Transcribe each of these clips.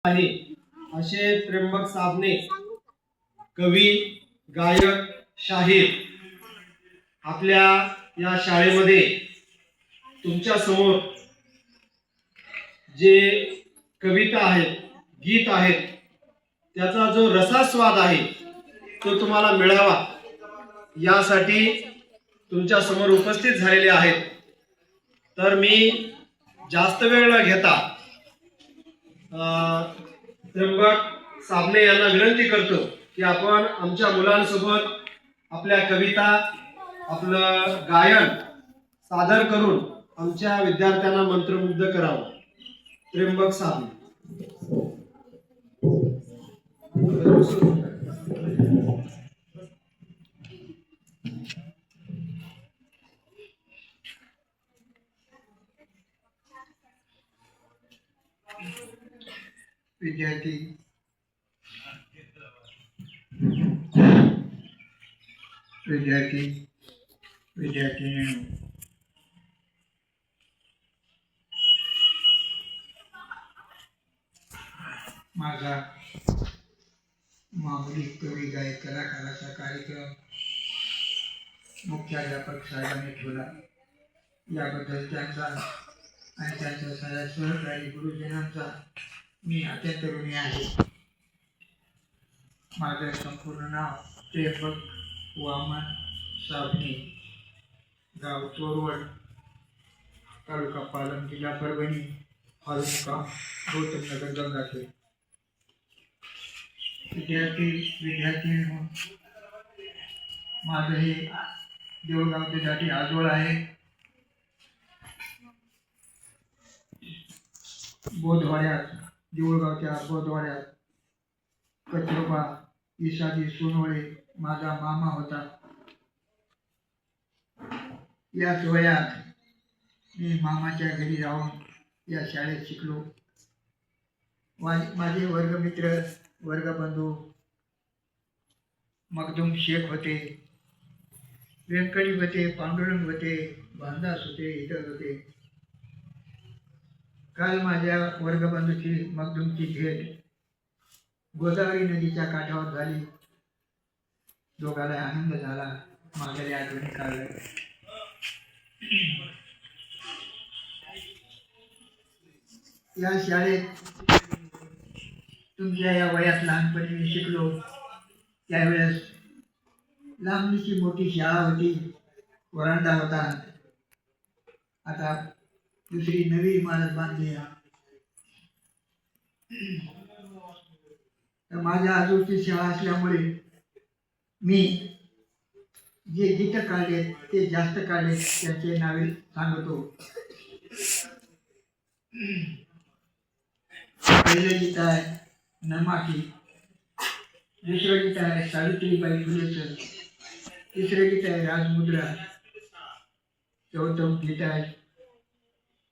आहे असे त्र्यंबक साबणे कवी, गायक, शाहीर आपल्या या शाळेमध्ये तुमच्या समोर जे कविता आहेत, गीत आहेत, त्याचा जो रसास्वाद आहे तो तुम्हाला मिळावा यासाठी तुमच्या समोर उपस्थित झालेले आहेत. तर मी जास्त वेळ न घेता त्र्यंबक साबणे यांना विनंती करतो की आपण आमच्या मुलांसोबत आपल्या कविता, आपलं गायन सादर करून आमच्या विद्यार्थ्यांना मंत्रमुग्ध करावं. त्र्यंबक साबणे. विद्यार्थी विद्यार्थिनी माझा मामूली कवी गायक कलाकाराचा कार्यक्रम मुख्याध्यापक साहेबांनी ठेवला. याबद्दल त्यांचा आणि त्यांच्या सगळ्या सहकारी गुरुजनांचा मी अत्यंत ऋणी आहे. माझं संपूर्ण नाव त्र्यंबक वामन साबणे, गाव चोरवड, तालुका पालम, जिल्हा परभणी, मुक्काम गौतमनगर, गंगाखेड. विद्यार्थी माझं हे देऊळगाव ते दाटी आजोळ आहे. बोधवाड्यात, देऊळगावच्या बोधवाड्यात कचरोबा इसाजी सोनवळे माझा मामा होता. याच वयात मी मामाच्या घरी राहून या शाळेत शिकलो. माझे वर्गमित्र, वर्गबंधू मखदूम शेख होते, व्यंकटी होते, पांडुरंग होते, भानदास होते, इतर होते. काल माझ्या वर्गबंधूची मखदूमची भेट गोदावरी नदीच्या काठावर झाली. दोघाला आनंद झाला. मागल्या आठवणी काढल्या. या शाळेत तुमच्या या वयात लहानपणी मी शिकलो. त्यावेळेस लांबीची मोठी शाळा होती, वरांडा होता. आता दुसरी नवी इमारत बांधली. तर माझ्या आजोळची शाळा असल्यामुळे मी जे गीत काढले ते जास्त काढले, त्याचे नावे सांगतो. पहिलं गीत आहे नमाकी, दुसरं गीत आहे सावित्रीबाई फुलेचं, तिसरं गीत आहे राजमुद्रा, चौथं गीत आहे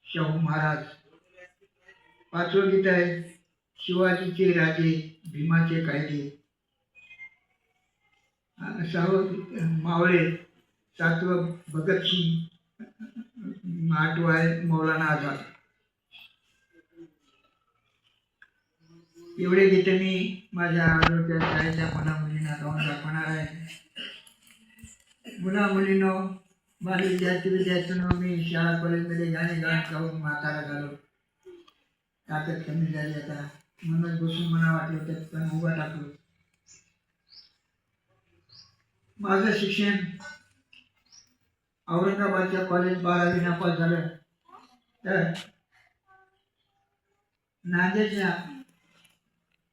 शाहू महाराज, पाचवं गीत आहे शिवाजीचे राजे भीमाचे कायदे, सहावं मावळे, सातवं भगतसिंग, आठवं आहे मौलाना आझाद. एवढे गीते मी माझ्या आजोळच्या शाळेच्या मुलामुलींना गाऊन दाखवणार आहे. मुलामुलींनो, बाल विद्यार्थ्यांनो, मी शाळा कॉलेजमध्ये गाणे गाऊन म्हातारा झालो. ताकद कमी झाली आता, म्हणूनच बसून मना वाटलं तर पण उभा टाकलो. माझं शिक्षण औरंगाबादच्या कॉलेज 12वी नापास झालं. तर नांदेडच्या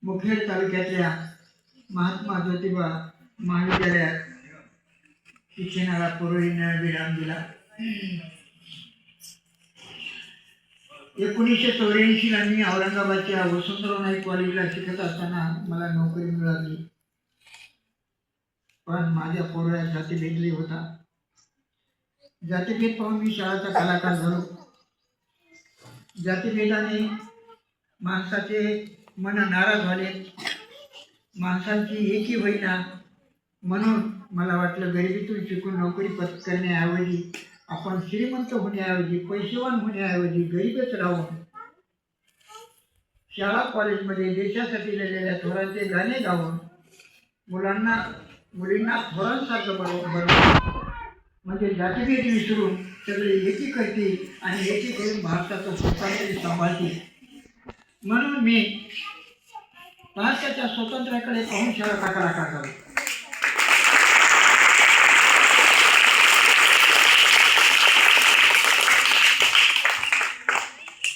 मुखेड तालुक्यातल्या महात्मा ज्योतिबा महाविद्यालयात शिक्षणाला पूर्वीनं विराम दिला. 1984ला मी औरंगाबादच्या वसंतराव नाईक कॉलेजला शिकत असताना मला नोकरी मिळाली. पण माझ्या पोराला जातीभेद होता. जातीभेद पाहून मी शाळेचा कलाकार झालो. जातीभेदाने माणसाचे मन नाराज झाले, माणसांची एकी होईना. म्हणून मला वाटलं गरिबीतून शिकून नोकरी पत्करण्याऐवजी आपण श्रीमंत होण्याऐवजी, पैसेवान होण्याऐवजी गरीबच राहून शाळा कॉलेजमध्ये देशासाठी लढलेल्या थोरांचे गाणे गाऊन मुलींना थोरांसारखं बरोबर म्हणजे जातीभेद विसरून सगळे एकी करतील आणि एकी करून भारताचं स्वातंत्र्य सांभाळतील. म्हणून मी भारताच्या स्वातंत्र्याकडे पाहून शाळा करावी.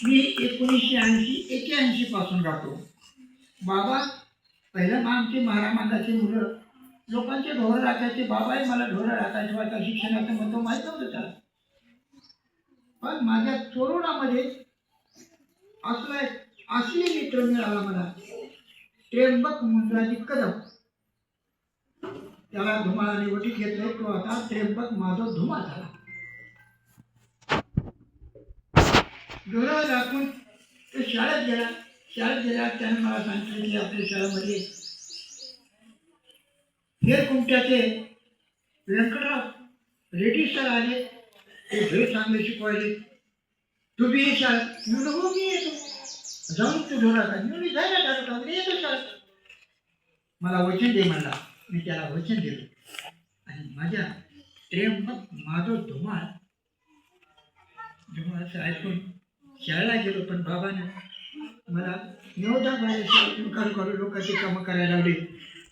मी 1981 पासून गातो. बाबा पहिलं आमची महारामांडाची मुलं लोकांचे ढोरं राखायचे. बाबाही मला ढोरं राखायचे वाटतं. शिक्षणाचं महत्व माहीत नव्हतं त्याला. पण माझ्या तरुणामध्ये असला एक असली मित्र मिळाला मला, त्र्यंबक मुंद्राजी कदम. त्याला धुमाळाने वटीत घेतलंय. तो आता त्र्यंबक माधव धुमाळ झाला. ढोरं राखून तो शाळेत गेला. त्याने मला सांगितलं की आपल्या शाळेमध्ये हेर कुमट्याचे व्यंकटराव रेड्डी सर आले. ते भेट चांगले शिकवायचे. तू बी ये शाळेत. हो मी येतो. जाऊन तू ढोरा का मी जायला टाकतो. मी येतो शाळेत. मला वचन दे म्हणला. मी त्याला वचन दिलं आणि माझ्या त्र्यंबक माधव धुमाळचं ऐकून शाळेला गेलो. पण बाबाने मला 9-10 शाळेतून काढू लोकांची कामं करायला लावली.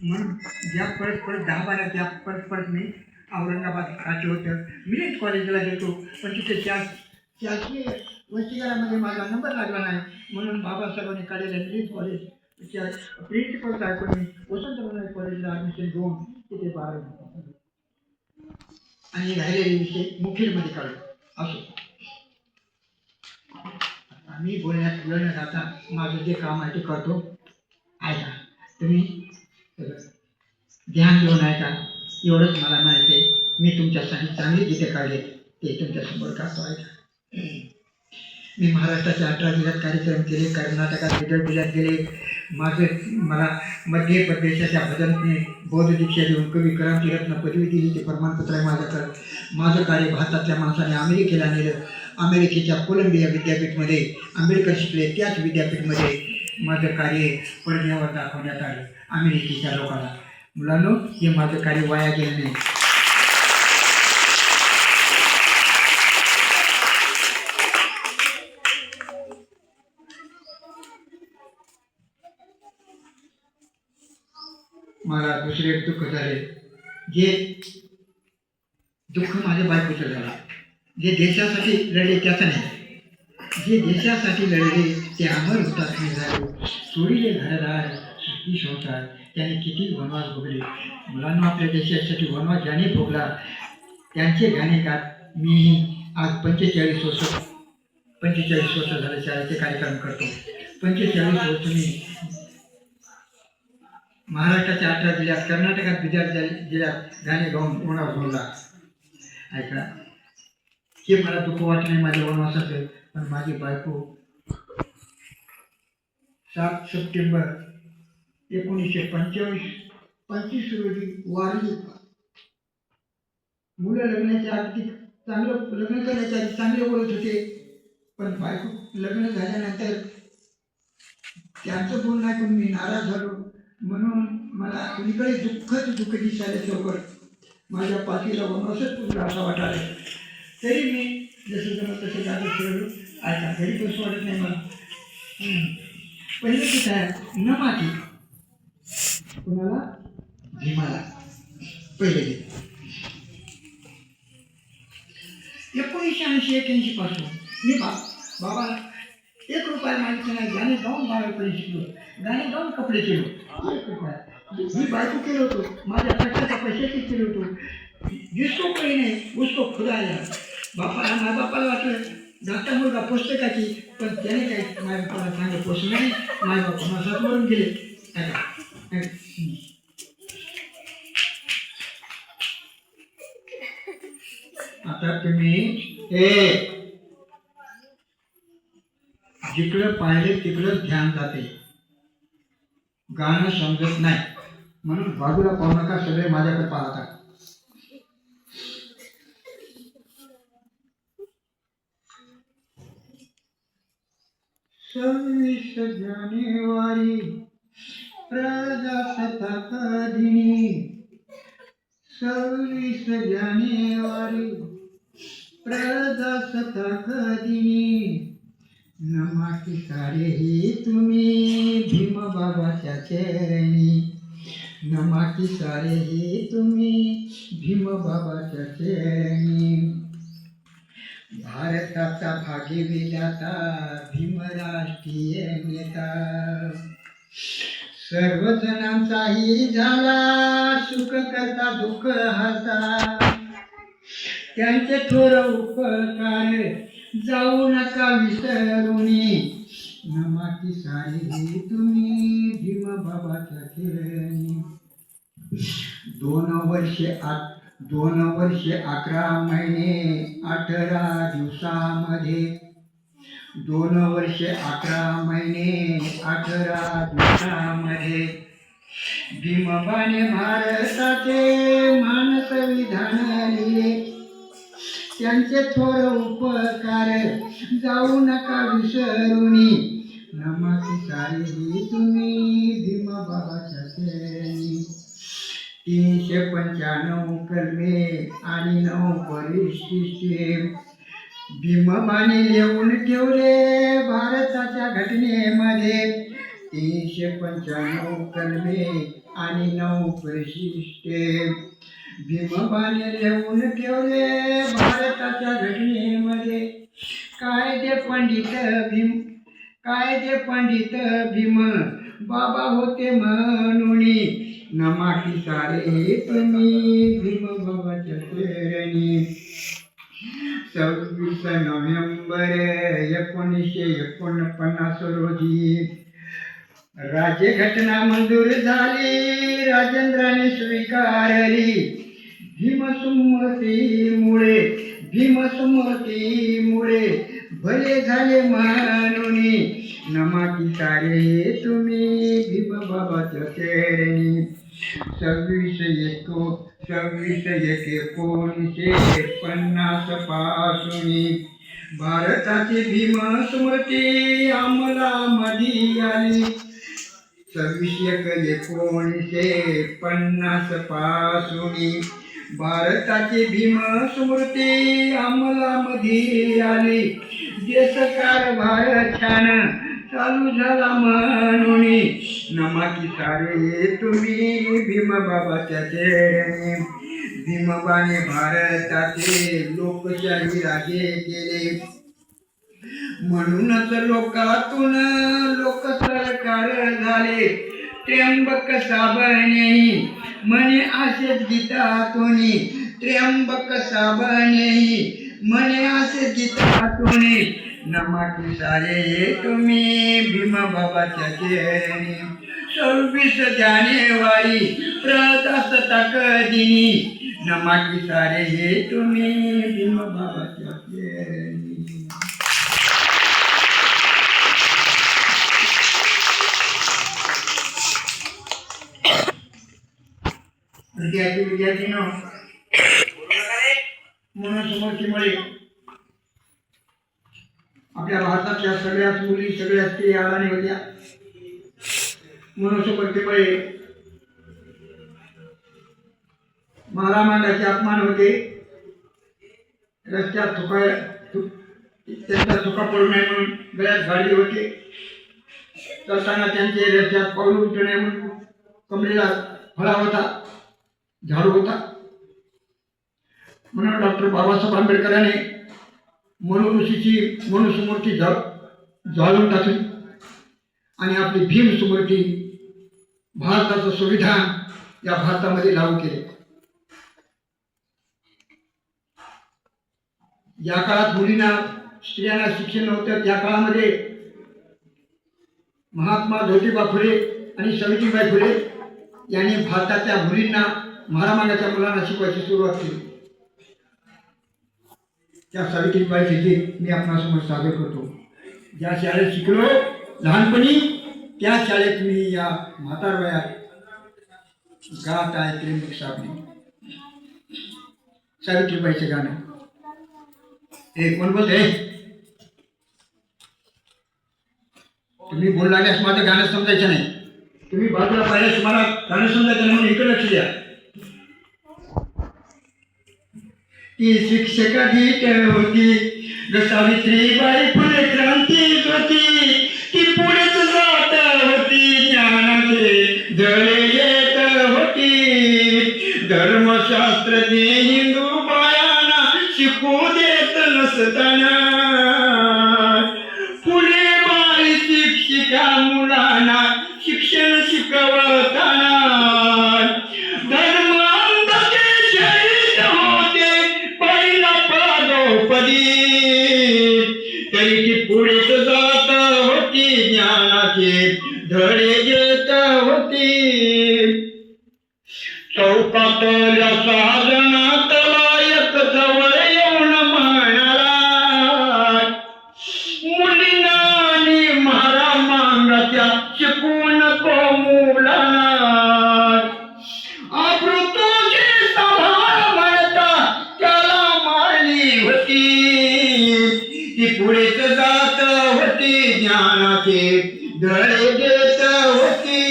म्हणून ज्या परत 10-12 त्या परत मी औरंगाबाद राहते होतं. मिलिंद कॉलेजला गेलो. पण तिथे शासकीय वसतिगृहामध्ये माझा नंबर लागला नाही. म्हणून बाबासाहेबांनी काढलेल्या मिलिंद कॉलेजच्या प्रिन्सिपल ऐकून मी वसंतराव कॉलेजला ॲडमिशन घेऊन तिथे 12 आणि राहिलेले विषय मुखेडमध्ये काढलो. असो मी बोलण्यात वेळ न जाता माझं जे काम आहे ते करतो. ऐका तुम्ही ध्यान देऊन ऐका. एवढंच मला माहिती आहे. मी तुमच्यासाठी चांगली गीते काढले ते तुमच्यासमोर काढतो. ऐका. मी महाराष्ट्राच्या 18 जिल्ह्यात कार्यक्रम केले. कर्नाटकात जिल्ह्यात गेले. मला मध्य प्रदेशाच्या भजनने बौद्ध दीक्षा देऊन कवी क्रांती रत्न पदवी दिली. ते प्रमाणपत्र आहे माझ्याकडं. माझं कार्य भारतातल्या माणसाने अमेरिकेला नेलं. अमेरिकेच्या कोलंबिया विद्यापीठमध्ये आंबेडकर शिकले. त्याच विद्यापीठमध्ये माझं कार्य पडद्यावर दाखवण्यात आलं अमेरिकेच्या लोकांना. मुलांनो, हे माझं कार्य वाया गेलं नाही. मला दुसरे एक दुःख झाले. जे दुःख माझ्या बायकोचं झालं. जे देशासाठी लढले त्याचं नाही. जे देशासाठी लढले ते अमर हुतात्मे झाले. सोडीले घरदार सुखी संसार त्याने किती वनवास भोगले. मुलांना आपल्या देशासाठी वनवास ज्याने भोगला त्यांचे गाणे गात मी आज 45 वर्ष झाले शाळेचे कार्यक्रम करतो. 45 वर्ष मी महाराष्ट्राच्या 18 जिल्ह्यात कर्नाटकात जिल्ह्यात गाणे गाऊन वनवास भोगला. ऐका, हे मला दुःख वाटत नाही माझ्या वनवासाचं. पण माझी बायको 7 सप्टेंबर 1925 रोजी वारली. मुलं लग्नाच्या अगदी लग्न करण्याच्या आधी चांगले बोलत होते. पण बायको लग्न झाल्यानंतर त्यांचं बोलणं ऐकून मी नाराज झालो. म्हणून मला कुणीकडे दुःख दिसायला माझ्या पाठीला वनवासच पुरला असं वाटायला. तरी मी जसं जमत तसं गाणं खेळलो. ऐका, घरी कसं वाटत नाही मला. पहिले तिथं आहे न माती कुणाला भीमाला. पहिले गीत 1980-81 पासून मी बाबाला 1 रुपया मागितला नाही. गाणे गाऊन बाबाकडे शिकलो. गाणे गाऊन कपडे केलो. 1 रुपया मी बायको केलो होतो. माझ्या कष्टाच्या पैशाची केलो होतो. जिसको कोई नहीं उसको खुदा आया. माय बापाला वाटलं धाकटा मुलगा पुस्तकाची. पण त्याने काही माय बापाला चांगलं पोचलं नाही. माय बापा माझ्यात मरून गेले. आता तुम्ही जिकडं पाहिले तिकडं ध्यान जाते. गाणं समजत नाही म्हणून बाजूला पाहू नका. सगळे माझ्याकडे पाहतात. 26 जानेवारी प्रजासत्ताक दिनी, 26 जानेवारी प्रजासत्ताक दिनी, नमाती सारेही तुम्ही भीमबाबाच्या चरणी, नमाती सारेही तुम्ही भीमबाबाच्या चरणी. भारताचा भागी विधाता भीमराष्ट्रीय नेता, सर्वजणांचाही झाला सुख करता दुःख हरता, त्यांचे थोर उपकार जाऊ नका विसरुनी, नमाती सारी तुम्ही भीमबाबाच्या चरणी. 2 वर्षे 11 महिने 18 दिवसामध्ये, 2 वर्षे 11 महिने 18 दिवसामध्ये, भीमबाने भारताचे मान संविधान लिहिले, त्यांचे थोर उपकार जाऊ नका विसरुनी, नमाती सारी तुम्ही भीमबाबाच्या चरणी. 395 कलमे आणि 9 परिशिष्टे भीमबाने लिहून ठेवले भारताच्या घटनेमध्ये. 395 कलमे आणि 9 परिशिष्टे भीमबाने लिहून ठेवले भारताच्या घटनेमध्ये. कायदे पंडित भीम बाबा होते म्हणून, नमाती सारे तुम्ही भीमबाबाच्या चरणी. 26 नोव्हेंबर 1949 रोजी राज्यघटना मंजूर झाली, राजेंद्राने स्वीकारली. भीमस्मृतीमुळे भले झाले म्हणून, नमाती सारे तुम्ही भीमबाबाच्या चरणी. 26/1/1950 पासून भारताची भीमस्मृती अंमलामध्ये आली. 26/1/1950 पासून भारताची भीमस्मृती अंमलामध्ये आली. देशकारभार छान चालू झाला म्हणून, नमाती सारे तुम्ही भीमबाबाच्या चरणी. भीमबाने भारताचे लोकशाही राजे केले, म्हणूनच लोकातून लोकसरकार झाले. त्र्यंबक साबणेही म्हणे असेच गीतातून, त्र्यंबक साबणेही म्हणे असेच गीतातून, नमाती सारे तुम्ही भीमबाबाच्या चरणी. 26 जानेवारी प्रजासत्ताक दिनी, नमाती सारे तुम्ही भीमबाबाच्या चरणी. विद्यार्थीनो, मनोसमर्थीमुळे आपल्या भारताच्या सगळ्याच मुली सगळ्याच स्त्री आळाने होत्या. मनोसमर्थीमुळे महारामांचे अपमान होते, रस्त्यात त्यांचा चुका पडू नये म्हणून गळ्यात गाडी होते, करताना त्यांचे रस्त्यात पाऊल उठू नये म्हणून कमरेला फळा होता, झाडू होता. म्हणून डॉक्टर बाबासाहेब आंबेडकरांनी मनुऋषीची मनुस्मृती जाळून टाकली आणि आपली भीम स्मृती भारताचं संविधान या भारतामध्ये लागू केले. या काळात मुलींना स्त्रियांना शिक्षण नव्हतं. त्या काळामध्ये महात्मा ज्योतिबा फुले आणि सावित्रीबाई फुले यांनी भारताच्या मुलींना महारामांच्या मुलांना शिकवायची सुरुवात केली. त्या सावित्रीबाईचे गीत मी आपणासमोर सादर करतो. ज्या शाळेत शिकलो लहानपणी त्या शाळेत मी या म्हातार वयात गात आहे त्र्यंबक साबणे. सावित्रीबाईचे गाणं. कोण बोलते? तुम्ही बोलू लागल्यास माझं गाणं समजायचं नाही. तुम्ही बाजूला पाहिल्यास मला गाणं समजायचं नाही म्हणून इकडे लक्ष द्या. ती शिक्षका गीत होती ग सावित्रीबाई फुले क्रांती होती. ती पुढेच जात होती ज्ञानाचे धडे येत होती. धर्मशास्त्रज्ञ हिंदू बायांना शिकू देत नसताना फुले बाई शिक्षिका मुलांना शिक्षण शिकवताना धर्म अंधाचे शहीद होते पहिला पादोपदी. तरी ती पुढेच जात होती ज्ञानाचे धडे देत होती. चौकातल्या साधनातला एक जवळ येऊन म्हणाला मुलींना आणि म्हारा मांगाच्या शिकू नको मुलांना. अमृतोची सांभाळ म्हणता त्याला मारली होती. ती पुढेच जात होती ज्ञानाचे धडे देत होती.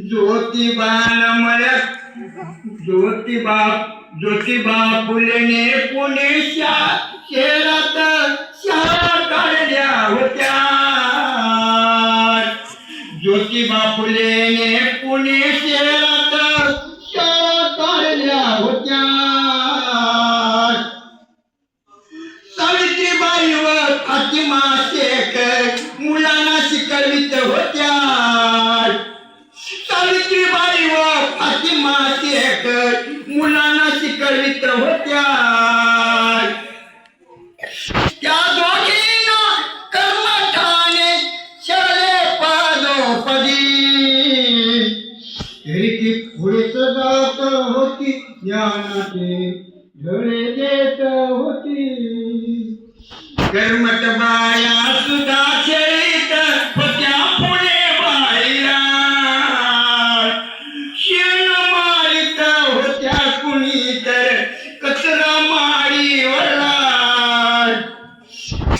ज्योतिबान मळ्यात ज्योतिबा फुलेने पुणे शहरात शाळा काढल्या होत्या. ज्योतिबा फुलेने पुणे शहरात शाळा काढल्या होत्या. सावित्रीबाई व फातिमा शेख मुलांना शिकवित होत्या. सावित्रीबाई व फातिमा शेख मुलांना शिकवित होत्या. त्या दोघींना कर्मठाने शरले पादोपदी. तरी ती पुढेच जात होती ज्ञानाचे धडे देत होती. कर्मठ बाया सुद्धा खेळीत होत्या पुढे बाईला. शेण मारीत होत्या कुणी तर कचरा माडीवरला.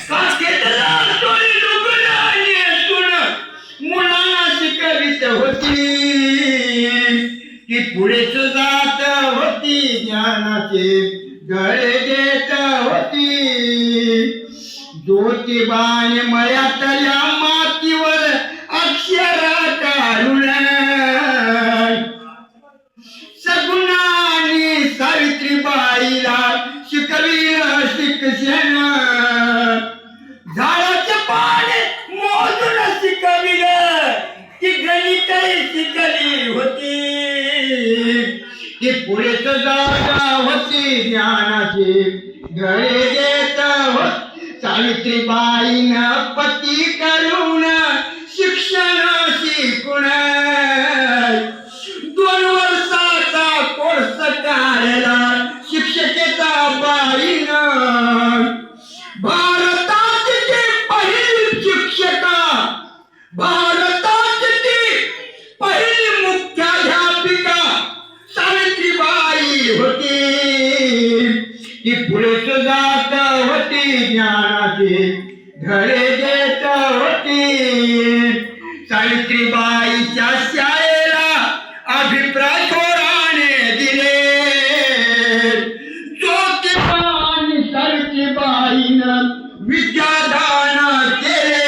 काखेतला तोरी लुगडा नेसून मुलांना शिकवित होती. ती पुढेच जात होती ज्ञानाचे धडे देत होती. ज्योतिबाने मळ्यातल्या मातीवर अक्षर काढून सगुणाने सावित्रीबाईला शिकविलं शिक्षण. झाडाचे पाने मोजून शिकविलं. ती गणितही शिकली होती. ती पुढेच जात होती ज्ञानाचे धडे देत होती. सावित्रीबाईनं पती करून शिक्षण शिकून 2 वर्षाचा कोर्स काढला शिक्षकेचा बाईनं. भारताची पहिली शिक्षका, भारताची पहिली मुख्याध्यापिका सावित्रीबाई होती. ती पुढेच जात होती ज्ञानाचे धडे देत होती. सावित्रीबाईच्या शाळेला अभिप्राय थोराने दिले. ज्योतिबा आणि सावित्रीबाईनं विद्यादान केले.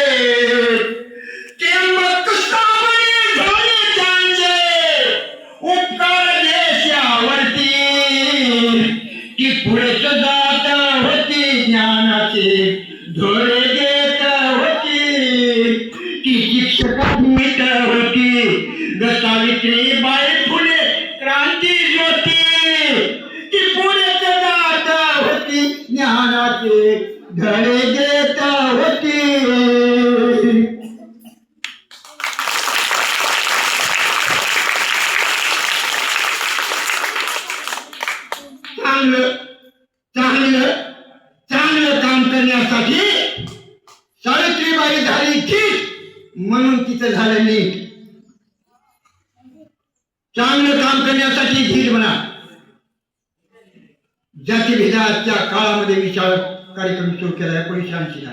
त्र्यंबक साबणे झाले त्यांचे उपकार देशावरती. ती पुढेच जात होती ज्ञानाचे धडे देत होती. ती शिक्षका भीत होती ग सावित्रीबाई फुले क्रांती ज्योती. ती पुढेच जात होती ज्ञानाचे धडे देत होती. चांगलं चांगलं चांगलं काम करण्यासाठी सावित्रीबाई झाली ठीक म्हणून तिचं झालं नीट. चांगलं काम करण्यासाठी धीर म्हणा. जातीभेदाच्या काळामध्ये विशाळ कार्यक्रम सुरू केला 1980ला.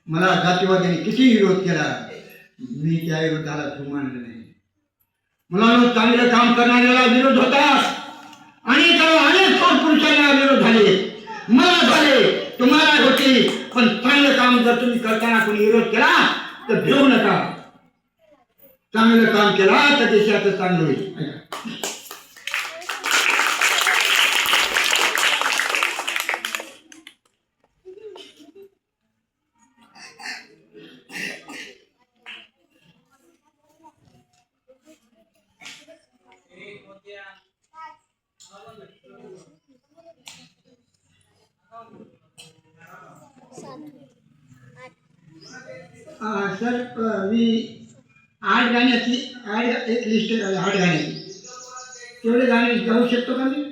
मला जातीवाद्यांनी किती विरोध केला, मी त्या विरोधाला जुमानलं नाही. मुलांनो, चांगलं काम करणाऱ्याला विरोध होता आणि अनेक थोर पुरुषांना विरोध झाले, मला झाले, तुम्हाला होते. पण चांगलं काम जर तुम्ही करताना कोणी विरोध केला तर भिवू नका. चांगलं काम केला तर देशाचं चांगलं होईल. सर, मी 8 गाण्याची एक लिस्ट आहे, 8 गाण्याची. तेवढे गाणे गाऊ शकतो का मी?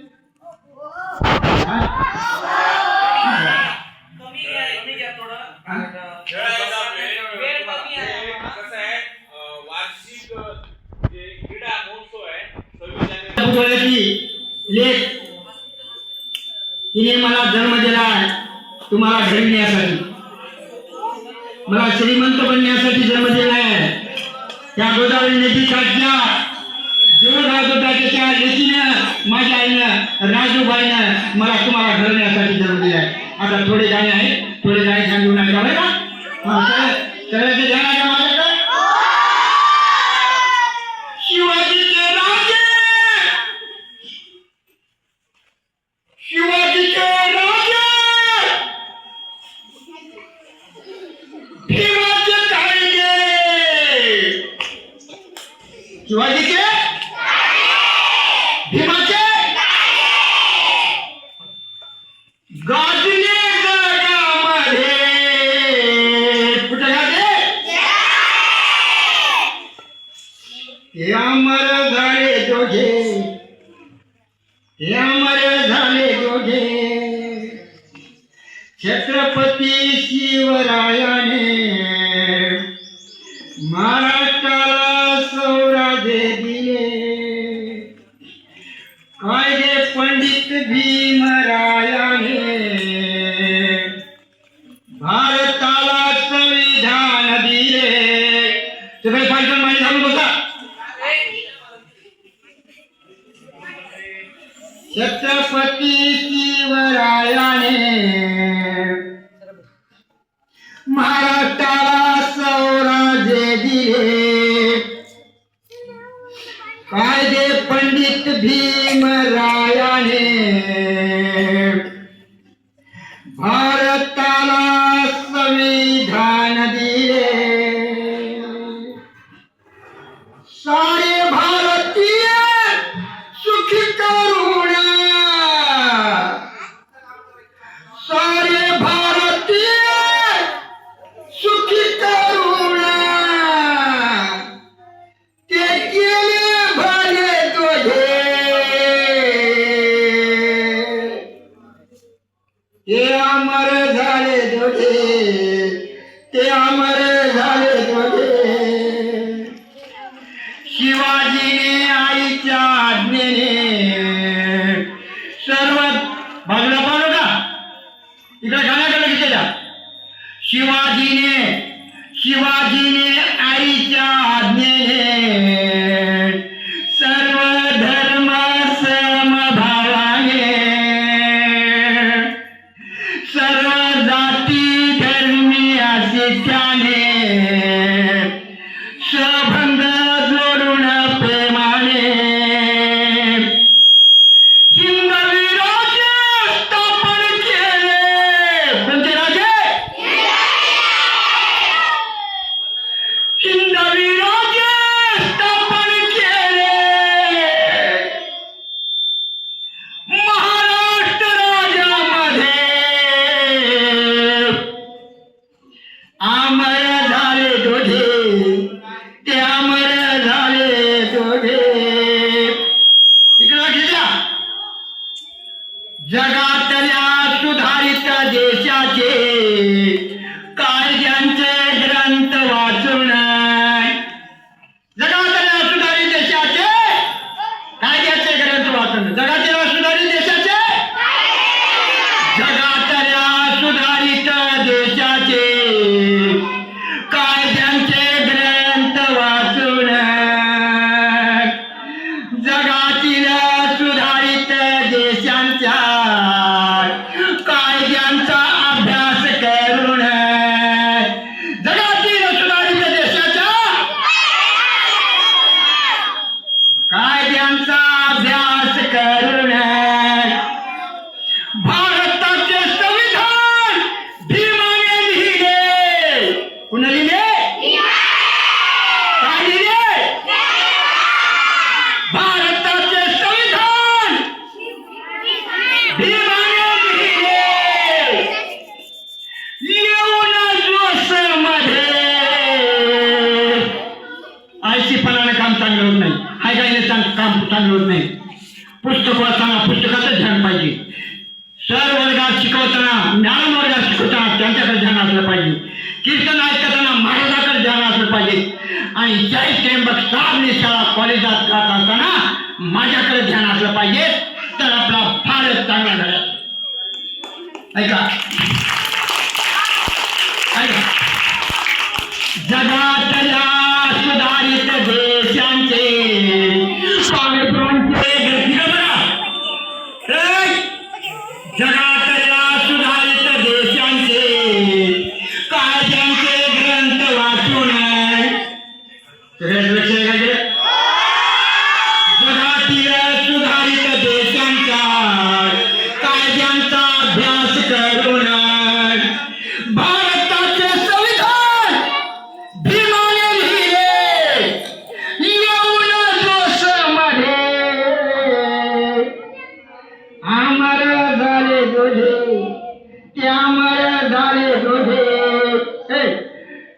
लेख तिने मला जन्म दिला तुम्हाला घडविण्यासाठी, मला श्रीमंत बनण्यासाठी जन्म दिला आहे. त्या गोदावरी नदीकाठच्या देवराजोटाच्या लेकीनं, माझ्या आईनं, राजूबाईनं मला तुम्हाला घडवण्यासाठी जन्म दिला आहे. आता थोडे गाणे आहेत, थोडे गाणे सांगून नका बरं का? सगळ्याचे ध्यान आहे का माझ्याकडे? शिवाजीचे राजे, शिवाजीचे राजे, भीमाचे कायदे, शिवाजीचे भीमाचे गाजले जगामध्ये. कुठे गाजले? हे अमर झाले दोघे, हे अमर झाले दोघे, छत्रपती शिवरायाने महाराष्ट्राला स्वराज्य दिले. कायदे पंडित भीमरायाने भारताला संविधान दिले. सगळे पायथन माहिती झालं बसा. छत्रपती शिवरायाने महाराष्ट्राला स्वराज्य दिले. कायदे पंडित भीमरायाने भारताला संविधान दिले. सारे भारतीय सुखी करुण, सारे भारतीय सुखी करुण, ते केले भले तुझे, ते अमर झाले दोघे, ते अमर झाले दोघे. शिवाजीने आईच्या आज्ञेने सर्व बाजूला पाहू का, इकडे गाण्याकडे घेतलेल्या. शिवाजीने आईच्या आज्ञेने सर्व धर्म समभावाने, सर्व जाती धर्मी असे त्याने सबंध जोडून प्रेमाने हिंदवी राज्य स्थापन केले. कोणते राजे? हिंदवी राज्य स्थापन केले. महाराष्ट्र राज्यामध्ये अमर झाले दोघे, ते अमर झाले दोघे. इकडे घेतला. जगातल्या सुधारित देशाचे कायद्यांचे ग्रंथ वाचून, जगातल्या सुधारित देशाचे कायद्याचे ग्रंथ वाचून, जगातल्या सुधारित देशाचे, जगातल्या सुधारित देशाचे काय लिहिले? भारताचे संविधान भीमाने लिहिले. येऊन जोशमध्ये आळशीपणाने काम चांगलं होत नाही, हायगाईने काम चांगलं होत नाही. पुस्तक वाचताना पुस्तकाचं ध्यान पाहिजे. सर वर्गात शिकवताना, ज्ञान वर्गात शिकवताना त्यांच्याकडे ध्यान असलं पाहिजे. कीर्तन ऐकताना महाराजाकडे ध्यान असलं पाहिजे. आणि जय त्र्यंबक साबणे शाळा कॉलेजात जात असताना माझ्याकडे ध्यान असलं पाहिजे. तर आपला भारत चांगला झाला. ऐका ऐका, जगातल्या सुधारित देशांचे जगातल्या सुधारित देशांचे कायद्यांचे ग्रंथ वाचून जगातील सुधारित देशांच्या कायद्यांचा अभ्यास करून भारताचे संविधान भीमाने लिहिले. येऊन जोशमध्ये अमर झाले दोघे, ते अमर झाले दोघे.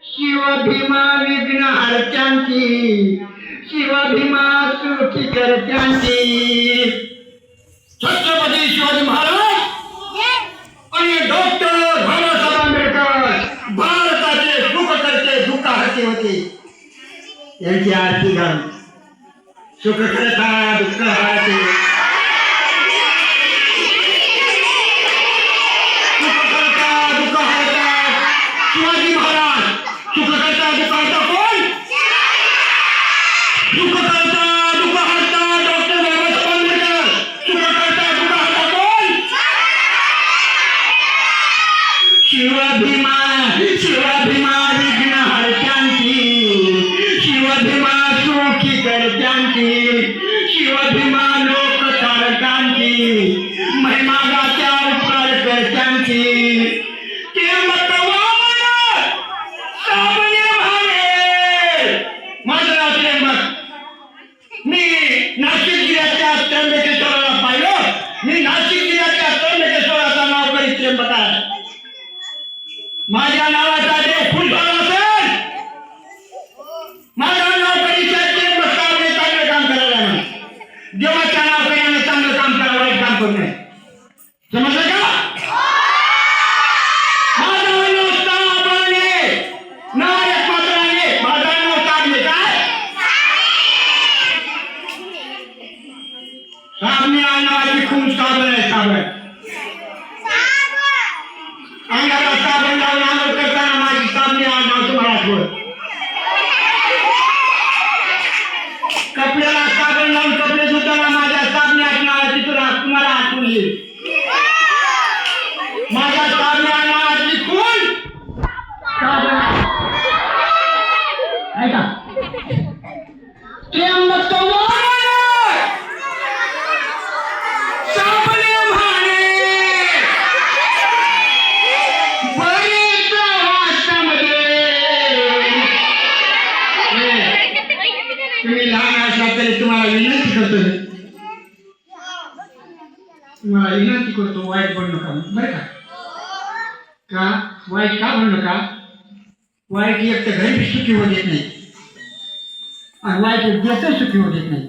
शिवभीमा विघ्न हरत्यांची, शिवभीमा सुखी करत्यांची. छत्रपती शिवाजी महाराज आणि डॉक्टर बाबासाहेब आंबेडकर भारताचे सुख करते दुःख हरते होते. यांची आरती घाल. सुख करता दुःख हरते, शिवाजी महाराज. सुख करता दुःख हरता कोण? सुख करता दुःख हरता डॉक्टर बाबासाहेब आंबेडकर. सुख करता दुःख हरता कोण? शिवभीमा. शिवभीमा विघ्न हरत्यांची, शिवभीमा सुखी करत्यांची, शिवभीमा लोक तारकांची, महिमा गात्या उपकार करत्यांची. माझं नाव त्र्यंबक. मी नाशिक जिल्ह्याच्या त्र्यंबकेश्वराला पाहिलं. मी नाशिक जिल्ह्याच्या त्र्यंबकेश्वराचा नाव करीत त्र्यंबक आहे. माझ्या नावाचा देव खुश झाला असेल. माझं नाव करीत त्र्यंबक साबणे चांगलं काम करायला नाही. देवाच्या नाव करीने चांगलं काम करा, वाईट काम करू नये. समजलं का? साबणे नावाची खूप साबण आहे. साबण अंगाला साबण लावून आंघोळ करताना माझी साबणे नाव तुम्हाला आठवत. कपड्याला साबण लावून कपडे धुताना माझ्या साबणे नावाची तुम्हाला आठवण येईल. माझ्या साबणे नावाची खून साबण. ऐका, त्र्यंबक तुम्ही लहान असला तरी तुम्हाला विनंती करतो, वाईट बनू नका बरं का? वाईट का बनू नका? वाईट एक तर घरी सुखी होत येत नाही, आणि वाईट देश सुखी होत येत नाही,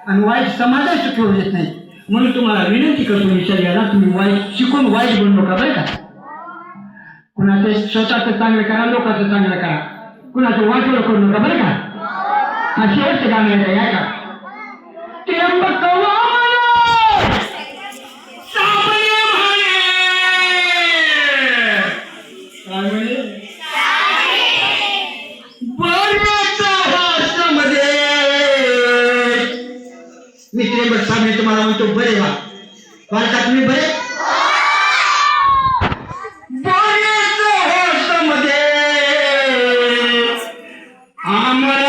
आणि वाईट समाजात सुखी होत येत नाही. म्हणून तुम्हाला विनंती करतो निसर्गाला, तुम्ही वाईट शिकून वाईट बनू नका बरं का? कुणाचं स्वतःचं चांगलं करा, लोकांचं चांगलं करा, कुणाचं वाटोळं करू नका बरं का? हा शेवटचं गाणं आहे या का? त्र्यंबक मी त्र्यंबक साबणे तुम्हाला म्हणतो बरे व्हा. का तुम्ही बरे? मध्ये अमर